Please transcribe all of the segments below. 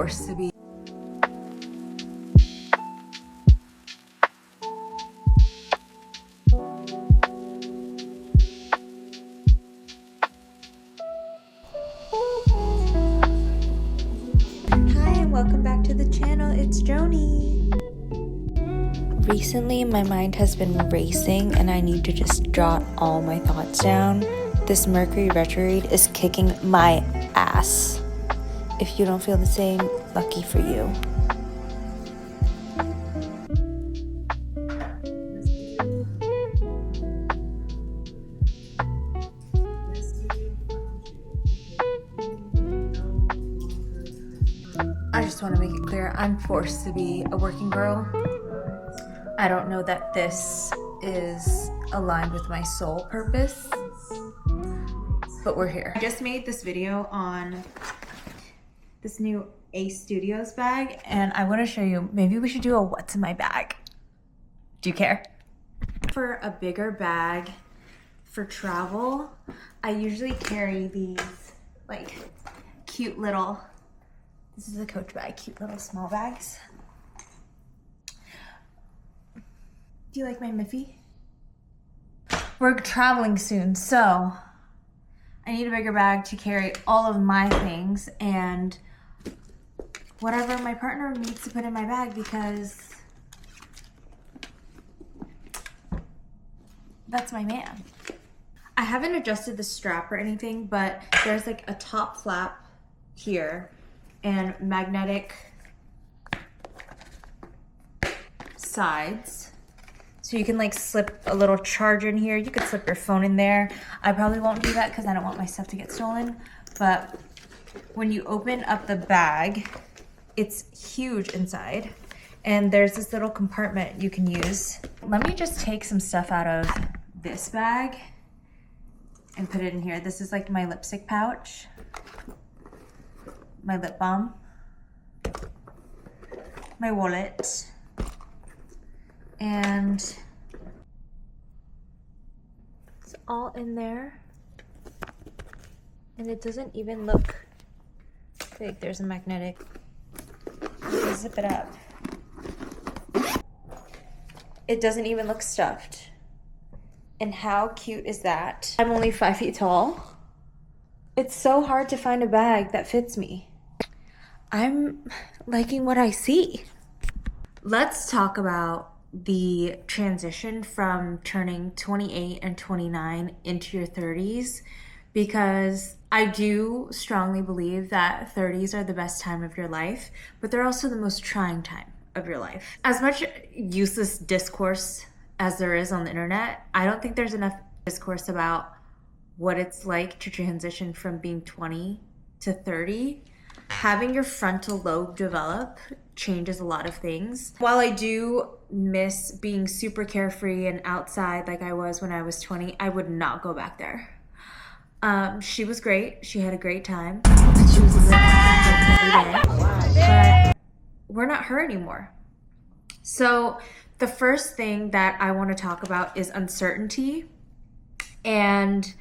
forced to be. Hi and welcome back to the channel. It's Joni. Recently, my mind has been racing and I need to just jot all my thoughts down. This Mercury retrograde is kicking my ass. If you don't feel the same, lucky for you. I just want to make it clear, I'm forced to be a working girl. I don't know that this is aligned with my soul purpose, but we're here. I just made this video on this new Ace Studios bag, and I want to show you, maybe we should do a what's in my bag. Do you care? For a bigger bag for travel, I usually carry these like cute little, this is a Coach bag, cute little small bags. Do you like my Miffy? We're traveling soon, so I need a bigger bag to carry all of my things and whatever my partner needs to put in my bag, because that's my man. I haven't adjusted the strap or anything, but there's like a top flap here and magnetic sides. So you can like slip a little charger in here. You could slip your phone in there. I probably won't do that because I don't want my stuff to get stolen. But when you open up the bag, it's huge inside. And there's this little compartment you can use. Let me just take some stuff out of this bag and put it in here. This is like my lipstick pouch, my lip balm, my wallet, and it's all in there. And it doesn't even look like there's a magnetic. Just zip it up. It doesn't even look stuffed. And how cute is that? I'm only 5 feet tall. It's so hard to find a bag that fits me. I'm liking what I see. Let's talk about the transition from turning 28 and 29 into your 30s, because I do strongly believe that 30s are the best time of your life, but they're also the most trying time of your life. As much useless discourse as there is on the internet, I don't think there's enough discourse about what it's like to transition from being 20 to 30. Having your frontal lobe develop changes a lot of things. While I do miss being super carefree and outside like I was when I was 20, I would not go back there. She was great. She had a great time. She was every day. But we're not her anymore. So the first thing that I want to talk about is uncertainty. And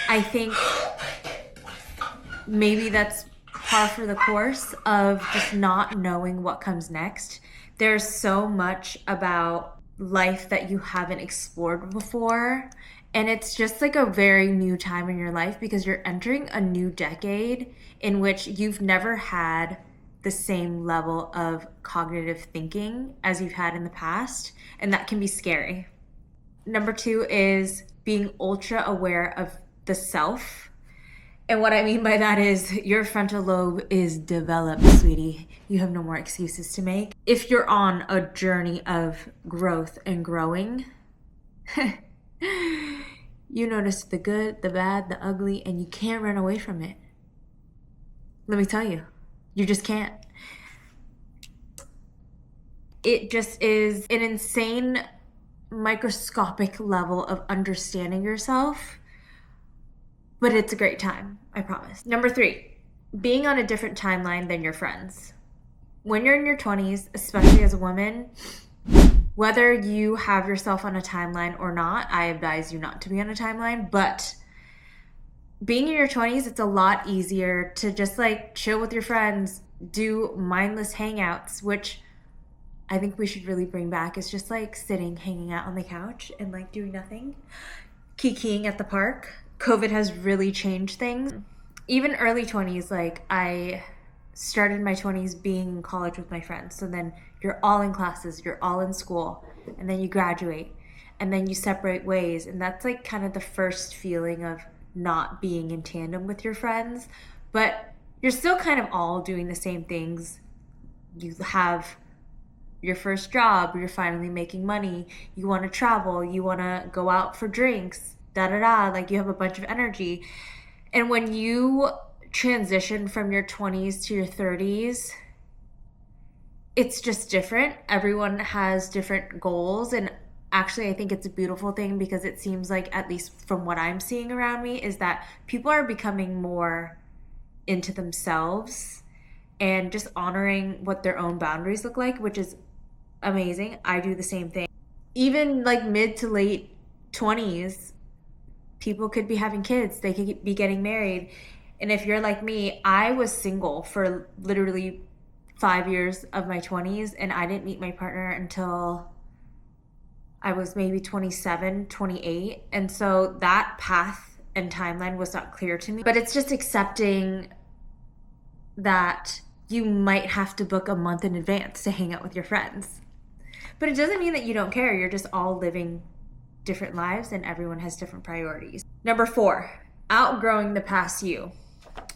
I think maybe that's par for the course of just not knowing what comes next. There's so much about life that you haven't explored before, and it's just like a very new time in your life because you're entering a new decade in which you've never had the same level of cognitive thinking as you've had in the past, and that can be scary. Number 2 is being ultra aware of the self. And what I mean by that is your frontal lobe is developed, sweetie. You have no more excuses to make. If you're on a journey of growth and growing, you notice the good, the bad, the ugly, and you can't run away from it. Let me tell you, you just can't. It just is an insane microscopic level of understanding yourself, but it's a great time, I promise. Number 3, being on a different timeline than your friends. When you're in your 20s, especially as a woman, whether you have yourself on a timeline or not, I advise you not to be on a timeline, but being in your 20s, it's a lot easier to just like chill with your friends, do mindless hangouts, which I think we should really bring back. Is just like sitting, hanging out on the couch and like doing nothing, kikiing at the park. COVID has really changed things. Even early 20s, like I started my 20s being in college with my friends. So then you're all in classes, you're all in school, and then you graduate, and then you separate ways. And that's like kind of the first feeling of not being in tandem with your friends, but you're still kind of all doing the same things. You have your first job, you're finally making money, you want to travel, you want to go out for drinks, like you have a bunch of energy. And when you transition from your 20s to your 30s, it's just different. Everyone has different goals, and actually I think it's a beautiful thing, because it seems like, at least from what I'm seeing around me, is that people are becoming more into themselves and just honoring what their own boundaries look like, which is amazing. I do the same thing. Even like mid to late 20s, people could be having kids, they could be getting married. And if you're like me, I was single for literally 5 years of my 20s, and I didn't meet my partner until I was maybe 27, 28. And so that path and timeline was not clear to me. But it's just accepting that you might have to book a month in advance to hang out with your friends. But it doesn't mean that you don't care. You're just all living different lives, and everyone has different priorities. Number 4, outgrowing the past you.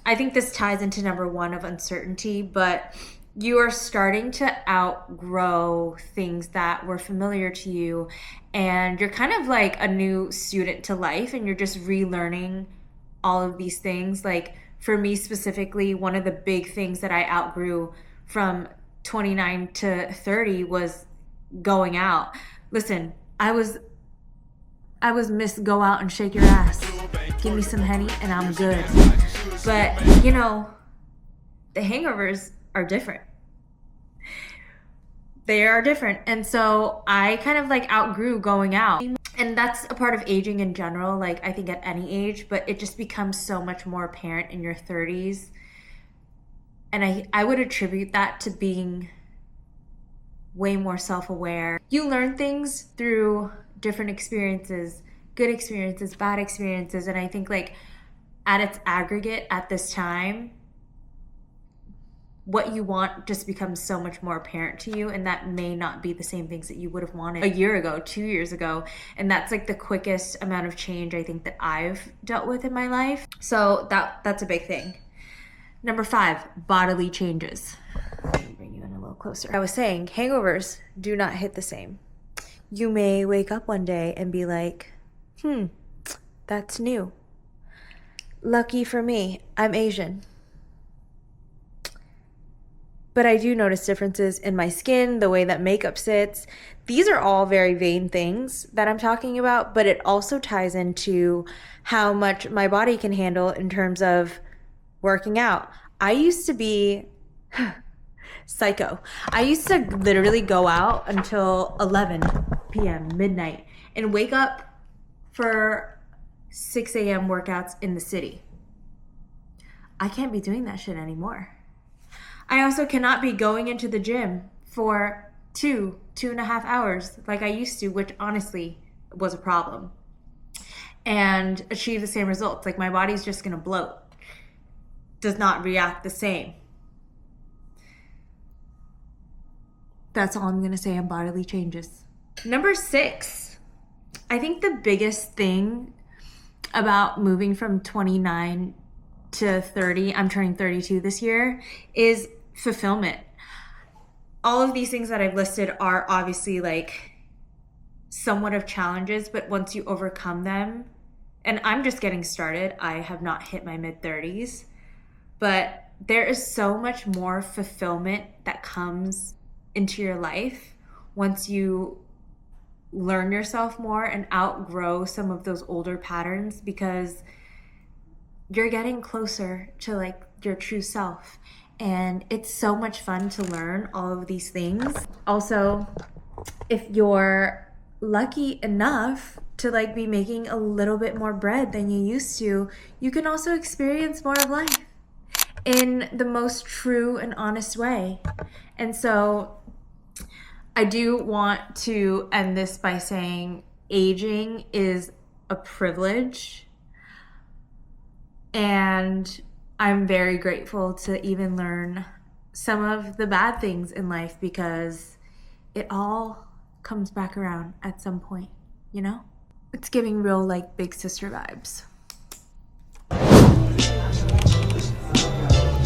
I think this ties into number 1 of uncertainty, but you are starting to outgrow things that were familiar to you, and you're kind of like a new student to life, and you're just relearning all of these things. Like for me specifically, one of the big things that I outgrew from 29 to 30 was going out. Listen, I was Miss Go Out and Shake Your Ass. Give me some Henny and I'm good. But, you know, the hangovers are different. They are different. And so I kind of like outgrew going out. And that's a part of aging in general, like I think at any age, but it just becomes so much more apparent in your 30s. And I would attribute that to being way more self-aware. You learn things through different experiences, good experiences, bad experiences. And I think like at its aggregate at this time, what you want just becomes so much more apparent to you, and that may not be the same things that you would have wanted a year ago, 2 years ago. And that's like the quickest amount of change I think that I've dealt with in my life. So that's a big thing. Number 5, bodily changes. Let me bring you in a little closer. I was saying hangovers do not hit the same. You may wake up one day and be like, that's new. Lucky for me, I'm Asian. But I do notice differences in my skin, the way that makeup sits. These are all very vain things that I'm talking about, but it also ties into how much my body can handle in terms of working out. I used to be psycho. I used to literally go out until 11 p.m., midnight, and wake up for 6 a.m. workouts in the city. I can't be doing that shit anymore. I also cannot be going into the gym for 2.5 hours like I used to, which honestly was a problem, and achieve the same results. Like my body's just gonna bloat. Does not react the same. That's all I'm gonna say on bodily changes. Number 6, I think the biggest thing about moving from 29 to 30, I'm turning 32 this year, is fulfillment. All of these things that I've listed are obviously like somewhat of challenges, but once you overcome them, and I'm just getting started, I have not hit my mid-30s, but there is so much more fulfillment that comes into your life once you learn yourself more and outgrow some of those older patterns, because you're getting closer to like your true self. And it's so much fun to learn all of these things. Also, if you're lucky enough to like be making a little bit more bread than you used to, you can also experience more of life. in the most true and honest way. And so I do want to end this by saying aging is a privilege, and I'm very grateful to even learn some of the bad things in life, because it all comes back around at some point, you know? It's giving real, like, big sister vibes.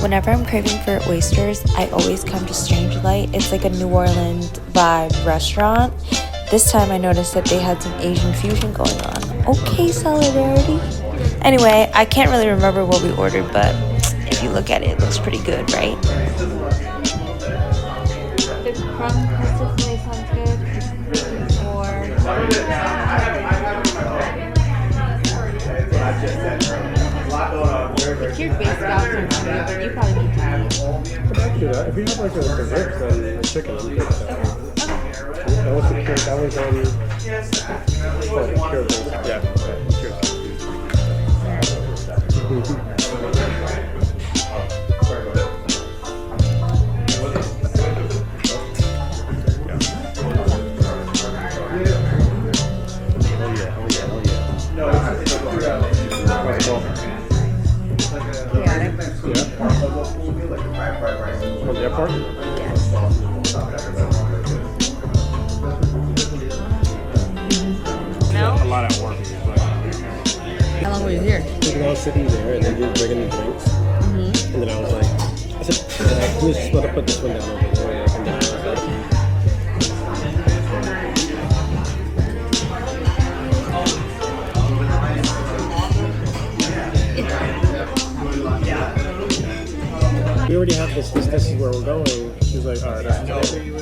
Whenever I'm craving for oysters, I always come to Strange Light. It's like a New Orleans vibe restaurant. This time I noticed that they had some Asian fusion going on. Okay, solidarity. Anyway, I can't really remember what we ordered, but if you look at it, it looks pretty good, right? The crumb pasta fillet sounds good. The cured based scallops are good, but you probably need to eat. If you have like the ribs and the chicken, I'm good with that. That was the cured, that was the cured based. Yeah, cured. Part? Yes. A lot at work. How long were you here? I was sitting there and then you were bringing the drinks. And then I was like, I said, who's supposed to put this one down over there? And then I was like, we already have this is where we're going. She's like, alright, that's okay.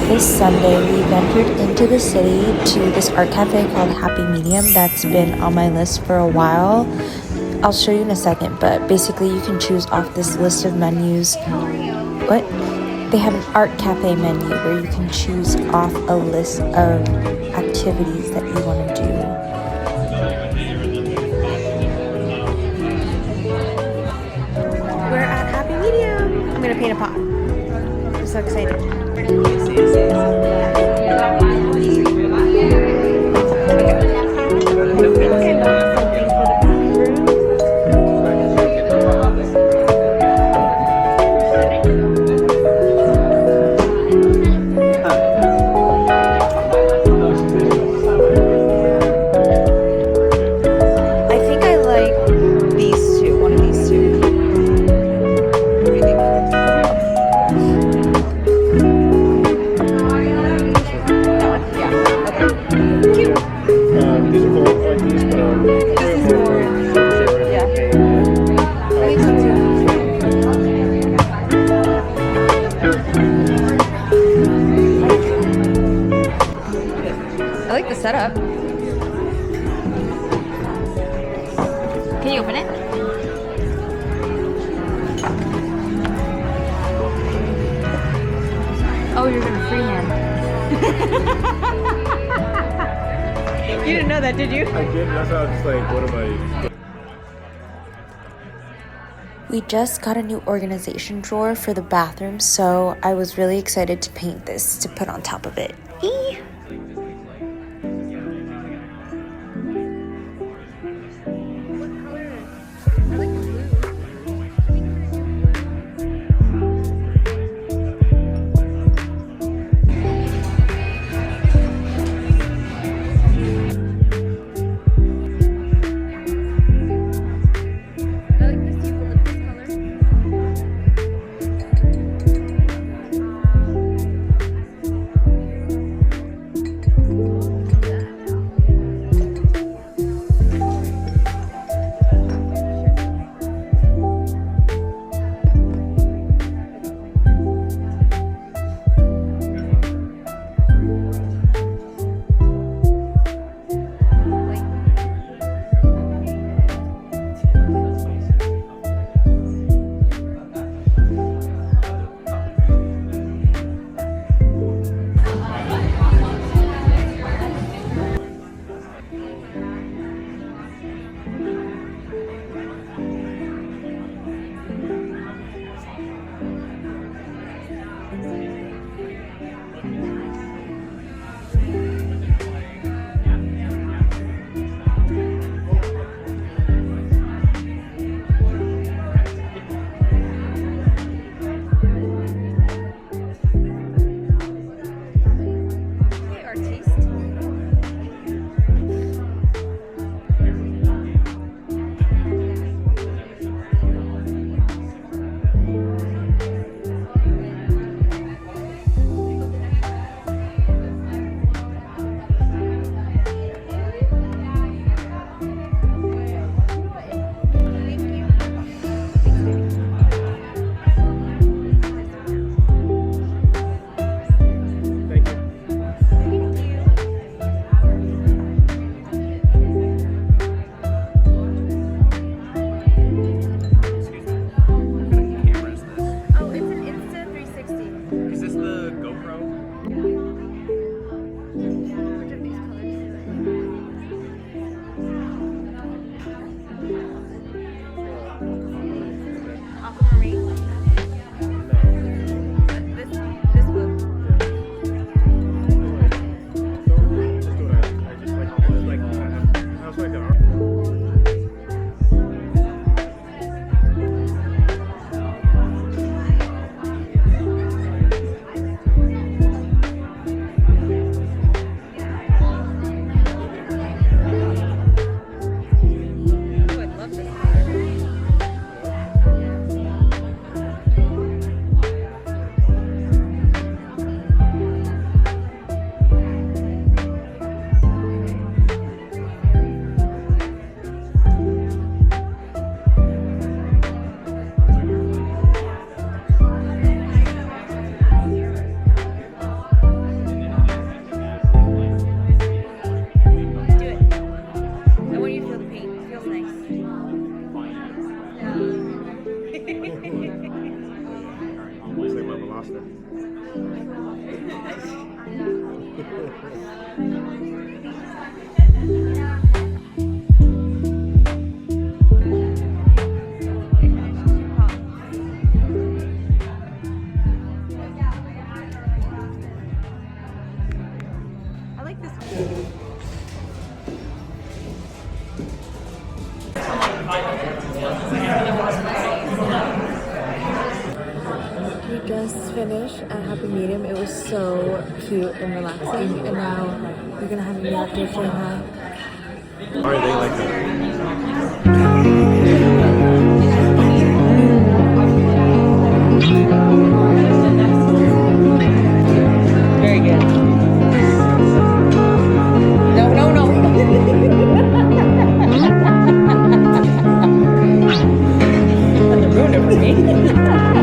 This Sunday, we ventured into the city to this art cafe called Happy Medium that's been on my list for a while. I'll show you in a second, but basically you can choose off this list of menus. What? They have an art cafe menu where you can choose off a list of activities that you want to do. We're at Happy Medium. I'm gonna paint a pot. I'm so excited. I like the setup. Can you open it? Oh, you're gonna freehand. You didn't know that, did you? I did, that's how I was like, what am I... We just got a new organization drawer for the bathroom, so I was really excited to paint this to put on top of it. Eee! I like this one. We just finished at Happy Medium. It was so cute and relaxing, and now we're gonna have a meal after Shanghai. Are they like that? Very good. No, no, no. Ruined it for me.